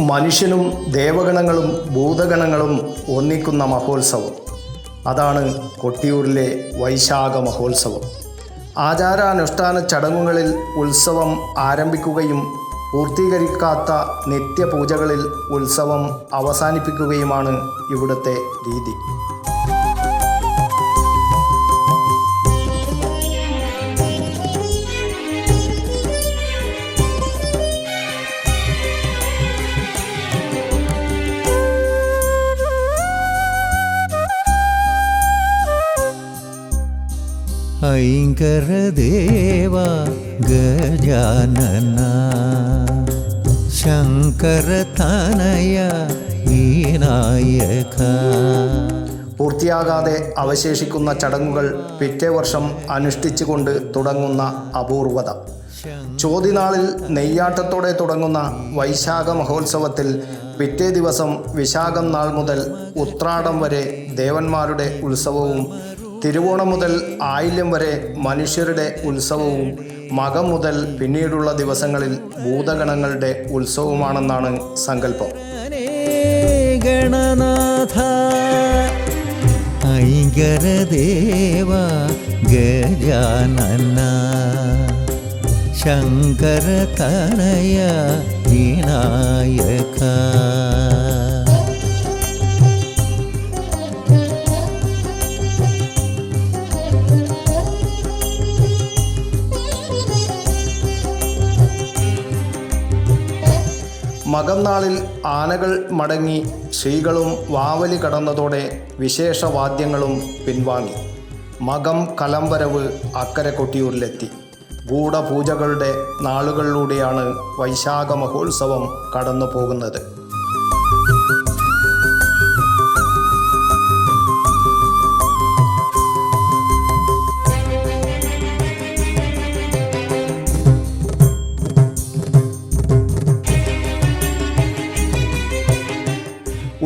മനുഷ്യനും ദേവഗണങ്ങളും ഭൂതഗണങ്ങളും ഒന്നിക്കുന്ന മഹോത്സവം. അതാണ് കൊട്ടിയൂരിലെ വൈശാഖ മഹോത്സവം. ആചാരാനുഷ്ഠാന ചടങ്ങുകളിൽ ഉത്സവം ആരംഭിക്കുകയും പൂർത്തീകരിക്കാത്ത നിത്യപൂജകളിൽ ഉത്സവം അവസാനിപ്പിക്കുകയുമാണ് ഇവിടുത്തെ രീതി. ഐങ്കരദേവ ഗജാനന ശങ്കരതനയ വിനായക. പൂർത്തിയാകാതെ അവശേഷിക്കുന്ന ചടങ്ങുകൾ പിറ്റേ വർഷം അനുഷ്ഠിച്ചുകൊണ്ട് തുടങ്ങുന്ന അപൂർവത. ചോതിനാളിൽ നെയ്യാട്ടത്തോടെ തുടങ്ങുന്ന വൈശാഖ മഹോത്സവത്തിൽ പിറ്റേ ദിവസം വിശാഖം നാൾ മുതൽ ഉത്രാടം വരെ ദേവന്മാരുടെ ഉത്സവവും, തിരുവോണം മുതൽ ആയില്യം വരെ മനുഷ്യരുടെ ഉത്സവവും, മകം മുതൽ പിന്നീടുള്ള ദിവസങ്ങളിൽ ഭൂതഗണങ്ങളുടെ ഉത്സവമാണെന്നാണ് സങ്കല്പം. ഗണനാഥ ഐങ്കരദേവ ഗജാനന ശങ്കരതനയ വിനായക. മകം നാളിൽ ആനകൾ മടങ്ങി ശ്രീകളും വാവലി കടന്നതോടെ വിശേഷവാദ്യങ്ങളും പിൻവാങ്ങി. മകം കലംവരവ് അക്കരെ കൊട്ടിയൂരിലെത്തി. ഗൂഢപൂജകളുടെ നാളുകളിലൂടെയാണ് വൈശാഖ മഹോത്സവം കടന്നു പോകുന്നത്.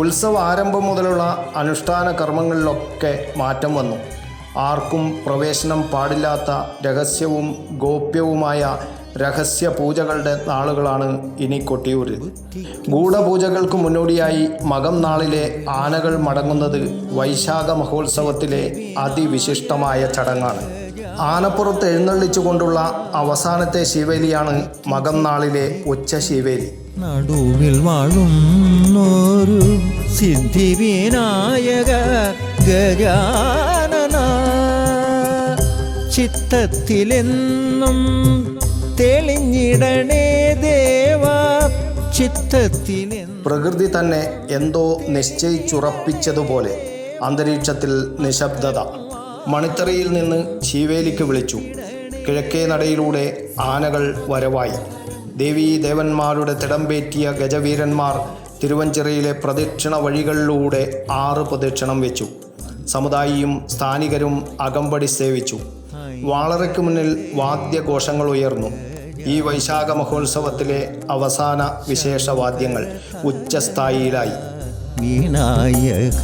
ഉത്സവ ആരംഭം മുതലുള്ള അനുഷ്ഠാന കർമ്മങ്ങളിലൊക്കെ മാറ്റം വന്നു. ആർക്കും പ്രവേശനം പാടില്ലാത്ത രഹസ്യവും ഗോപ്യവുമായ രഹസ്യ പൂജകളുടെ നാളുകളാണ് ഇനി കൊട്ടിയൂരിൽ. ഗൂഢപൂജകൾക്ക് മുന്നോടിയായി മകം നാളിലെ ആനകൾ മടങ്ങുന്നത് വൈശാഖ മഹോത്സവത്തിലെ അതിവിശിഷ്ടമായ ചടങ്ങാണ്. ആനപ്പുറത്ത് എഴുന്നള്ളിച്ചുകൊണ്ടുള്ള അവസാനത്തെ ശിവേലിയാണ് മകം നാളിലെ ഉച്ച ശിവേലി. നടുവിൽ വാഴുന്നൊരു സിദ്ധിവിനായക ഗജാനന ചിത്തത്തിലെന്നും തെളിഞ്ഞിടണേ ദേവ ചിത്തത്തിലെന്നും. പ്രകൃതി തന്നെ എന്തോ നിശ്ചയിച്ചുറപ്പിച്ചതുപോലെ അന്തരീക്ഷത്തിൽ നിശബ്ദത. മണിത്തറയിൽ നിന്ന് ശിവേലിക്ക് വിളിച്ചു. കിഴക്കേ നടയിലൂടെ ആനകൾ വരവായി. ദേവീ ദേവന്മാരുടെ തിടമ്പേറ്റിയ ഗജവീരന്മാർ തിരുവഞ്ചിറയിലെ പ്രദക്ഷിണ വഴികളിലൂടെ 6 പ്രദക്ഷിണം വെച്ചു. സമുദായിയും സ്ഥാനികരും അകമ്പടി സേവിച്ചു. വാളറയ്ക്ക് മുന്നിൽ വാദ്യഘോഷങ്ങൾ ഉയർന്നു. ഈ വൈശാഖ മഹോത്സവത്തിലെ അവസാന വിശേഷവാദ്യങ്ങൾ ഉച്ചസ്ഥായിയിലായി. വിനായക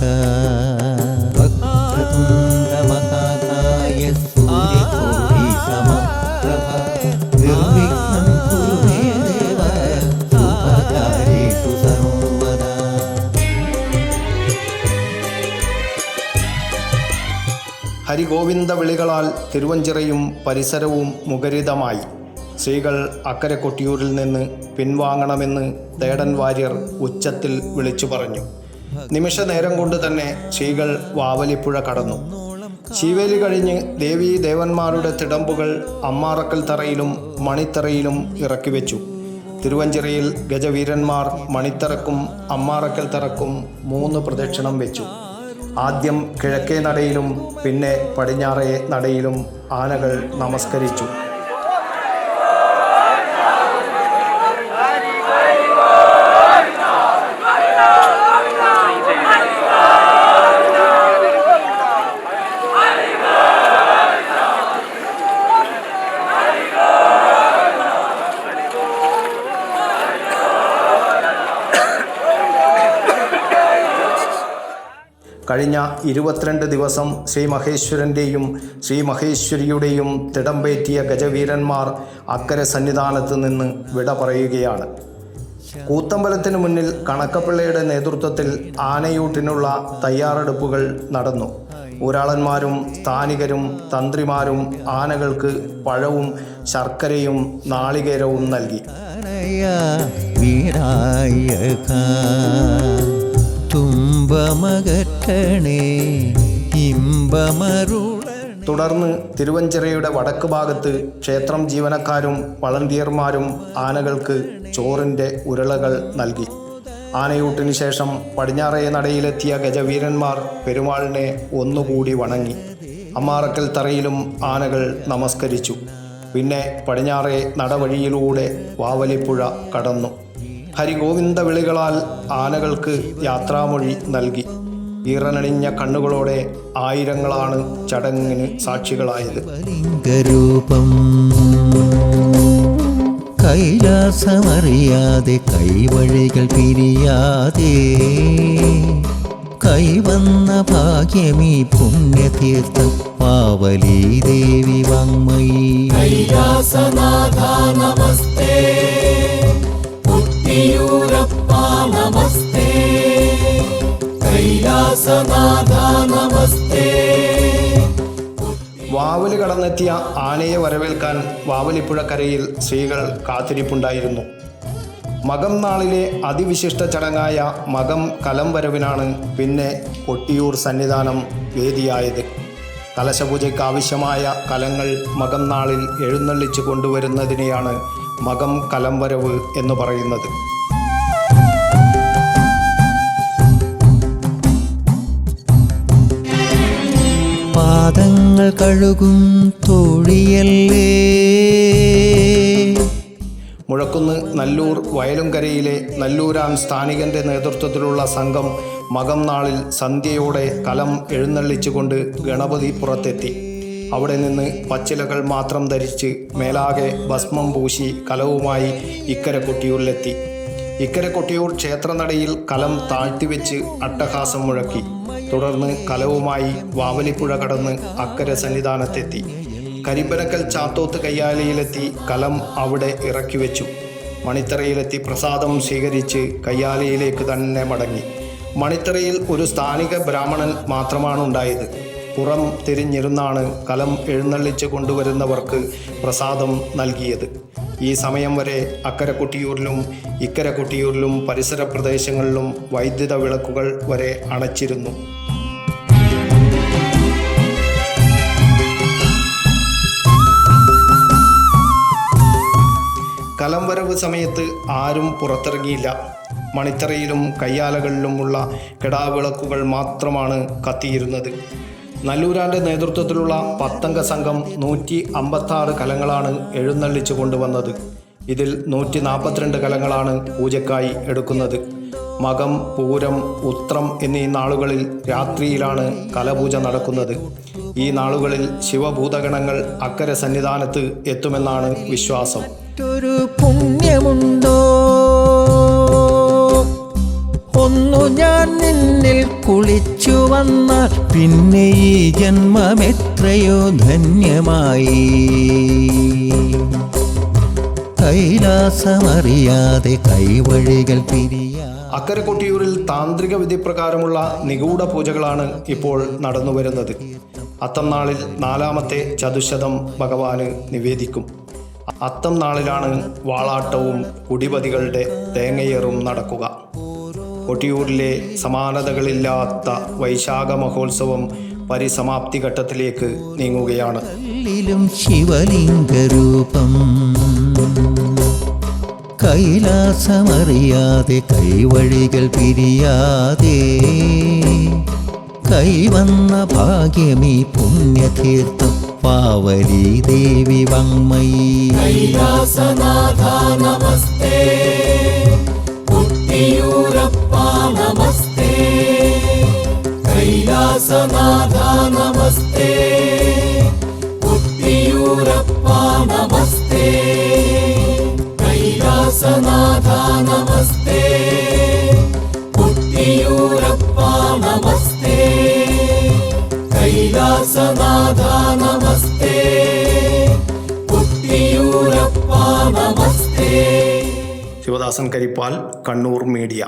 ഹരിഗോവിന്ദ വിളികളാൽ തിരുവഞ്ചിറയും പരിസരവും മുഖരിതമായി. സ്ത്രീകൾ അക്കരെ കൊട്ടിയൂരിൽ നിന്ന് പിൻവാങ്ങണമെന്ന് തേടൻ വാര്യർ ഉച്ചത്തിൽ വിളിച്ചു പറഞ്ഞു. നിമിഷ നേരം കൊണ്ട് തന്നെ സ്ത്രീകൾ വാവലിപ്പുഴ കടന്നു. ശിവേലി കഴിഞ്ഞ് ദേവീ ദേവന്മാരുടെ തിടമ്പുകൾ അമ്മാറക്കൽ തറയിലും മണിത്തറയിലും ഇറക്കി വെച്ചു. തിരുവഞ്ചിറയിൽ ഗജവീരന്മാർ മണിത്തറക്കും അമ്മാറക്കൽ തറക്കും 3 പ്രദക്ഷിണം വെച്ചു. ആദ്യം കിഴക്കേ നടയിലും പിന്നെ പടിഞ്ഞാറേ നടയിലും ആനകൾ നമസ്കരിച്ചു. കഴിഞ്ഞ 22 ദിവസം ശ്രീ മഹേശ്വരൻ്റെയും ശ്രീ മഹേശ്വരിയുടെയും തിടമ്പേറ്റിയ ഗജവീരന്മാർ അക്കരെ സന്നിധാനത്ത് നിന്ന് വിട പറയുകയാണ്. കൂത്തമ്പലത്തിന് മുന്നിൽ കണക്കപ്പിള്ളയുടെ നേതൃത്വത്തിൽ ആനയൂട്ടിനുള്ള തയ്യാറെടുപ്പുകൾ നടന്നു. ഊരാളന്മാരും സ്ഥാനികരും തന്ത്രിമാരും ആനകൾക്ക് പഴവും ശർക്കരയും നാളികേരവും നൽകി. വിനായക തുമ്പമകറ്റണേ ഇമ്പമരുള. തുടർന്ന് തിരുവഞ്ചിറയുടെ വടക്ക് ഭാഗത്ത് ക്ഷേത്രം ജീവനക്കാരും വളണ്ടിയർമാരും ആനകൾക്ക് ചോറിൻ്റെ ഉരുളകൾ നൽകി. ആനയൂട്ടിന് ശേഷം പടിഞ്ഞാറേ നടയിലെത്തിയ ഗജവീരന്മാർ പെരുമാളിനെ ഒന്നുകൂടി വണങ്ങി. അമ്മാറക്കൽ തറയിലും ആനകൾ നമസ്കരിച്ചു. പിന്നെ പടിഞ്ഞാറേ നടവഴിയിലൂടെ വാവലിപ്പുഴ കടന്നു. ഹരിഗോവിന്ദ വിളികളാൽ ആനകൾക്ക് യാത്രാമൊഴി നൽകി. ഈറനണിഞ്ഞ കണ്ണുകളോടെ ആയിരങ്ങളാണ് ചടങ്ങിന് സാക്ഷികളായത്. രൂപം കൈലാസമറിയാതെ കൈവഴികൾ പിരിയാതെ കൈവന്ന ഭാഗ്യമീ പുണ്യതീർത്ഥം പാവലീ ദേവി വാങ്മയീ. കൈലാസനാഥ നമസ്തേ, പുട്ടിയൂരപ്പ നമസ്തേ, കൈലാസനാഥ നമസ്തേ. വാവലി കടന്നെത്തിയ ആനയെ വരവേൽക്കാൻ വാവലിപ്പുഴക്കരയിൽ സ്ത്രീകൾ കാത്തിരിപ്പുണ്ടായിരുന്നു. മകം നാളിലെ അതിവിശിഷ്ട ചടങ്ങായ മകം കലം വരവിനാണ് പിന്നെ കൊട്ടിയൂർ സന്നിധാനം വേദിയായത്. കലശപൂജയ്ക്ക് ആവശ്യമായ കലങ്ങൾ മകം നാളിൽ എഴുന്നള്ളിച്ചു കൊണ്ടുവരുന്നതിനെയാണ് മകം കലം വരവ് എന്ന് പറയുന്നത്. പാദങ്ങൾ കഴുകും തോഴിയല്ലേ. മുഴക്കുന്ന് നല്ലൂർ വയലുംകരയിലെ നല്ലൂരാൻ സ്ഥാനികൻ്റെ നേതൃത്വത്തിലുള്ള സംഘം മകം നാളിൽ സന്ധ്യയോടെ കലം എഴുന്നള്ളിച്ചുകൊണ്ട് ഗണപതി പുറത്തെത്തി. അവിടെ നിന്ന് പച്ചിലകൾ മാത്രം ധരിച്ച് മേലാകെ ഭസ്മം പൂശി കലവുമായി ഇക്കരെ കൊട്ടിയൂരിലെത്തി. ഇക്കരെ കൊട്ടിയൂർ ക്ഷേത്രനടയിൽ കലം താഴ്ത്തിവെച്ച് അട്ടഹാസം മുഴക്കി. തുടർന്ന് കലവുമായി വാവലിപ്പുഴ കടന്ന് അക്കരെ സന്നിധാനത്തെത്തി. കരിമ്പനക്കൽ ചാത്തോത്ത് കയ്യാലയിലെത്തി കലം അവിടെ ഇറക്കി വെച്ചു. മണിത്തറയിലെത്തി പ്രസാദം സ്വീകരിച്ച് കയ്യാലയിലേക്ക് തന്നെ മടങ്ങി. മണിത്തറയിൽ ഒരു സ്ഥാനിക ബ്രാഹ്മണൻ മാത്രമാണ് ഉണ്ടായത്. പുറം തിരിഞ്ഞിരുന്നാണ് കലം എഴുന്നള്ളിച്ച് കൊണ്ടുവരുന്നവർക്ക് പ്രസാദം നൽകിയത്. ഈ സമയം വരെ അക്കരെ കൊട്ടിയൂരിലും ഇക്കരെ കൊട്ടിയൂരിലും പരിസര പ്രദേശങ്ങളിലും വൈദ്യുത വിളക്കുകൾ വരെ അണച്ചിരുന്നു. കലം വരവ് സമയത്ത് ആരും പുറത്തിറങ്ങിയില്ല. മണിത്തറയിലും കയ്യാലകളിലുമുള്ള കെടാവിളക്കുകൾ മാത്രമാണ് കത്തിയിരുന്നത്. നല്ലൂരാൻ്റെ നേതൃത്വത്തിലുള്ള 10 അംഗ സംഘം 156 കലങ്ങളാണ് എഴുന്നള്ളിച്ചു കൊണ്ടുവന്നത്. ഇതിൽ 142 കലങ്ങളാണ് പൂജക്കായി എടുക്കുന്നത്. മകം, പൂരം, ഉത്രം എന്നീ നാളുകളിൽ രാത്രിയിലാണ് കലപൂജ നടക്കുന്നത്. ഈ നാളുകളിൽ ശിവഭൂതഗണങ്ങൾ അക്കരെ സന്നിധാനത്ത് എത്തുമെന്നാണ് വിശ്വാസം. ഒരു പുണ്യമുണ്ടോ ഒന്നു ഞാൻ നിന്നിൽ കുളിച്ചു വന്നാൽ പിന്നെ ഈ ജന്മം എത്രയോ ധന്യമായി. കൈലാസമറിയാതെ കൈവഴികൾ പിരിയാ. അക്കരെ കൊട്ടിയൂരിൽ താന്ത്രിക വിധിപ്രകാരമുള്ള നിഗൂഢ പൂജകളാണ് ഇപ്പോൾ നടന്നുവരുന്നത്. അത്തം നാളിൽ 4-ാമത്തെ ചതുശതം ഭഗവാന് നിവേദിക്കും. അത്തം നാളിലാണ് വാളാട്ടവും കുടിപതികളുടെ തേങ്ങയേറും നടക്കുക. കൊട്ടിയൂരിലെ സമാനതകളില്ലാത്ത വൈശാഖ മഹോത്സവം പരിസമാപ്തി ഘട്ടത്തിലേക്ക് നീങ്ങുകയാണ്. ശിവലിംഗരൂപം കൈലാസമറിയാതെ കൈവഴികൾ പിരിയാതെ കൈവന്ന ഭാഗ്യമീ പുണ്യതീർത്ഥം പാവലീ ദേവി വാങ്മയീ. കൈലാസനാഥ നമസ്തേ, പുട്ടിയൂരപ്പ നമസ്തേ, കൈലാസനാഥ നമസ്തേ, പുട്ടിയൂരപ്പ നമസ്തേ, കൈലാസനാഥ നമസ്തേ, പുട്ടിയൂരപ്പ നമസ്തേ, കൈലാസനാഥ നമസ്തേ, പുട്ടിയൂരപ്പ നമസ്തേ. ദേവദാസൻ കരിപ്പാൽ, കണ്ണൂർ മീഡിയ.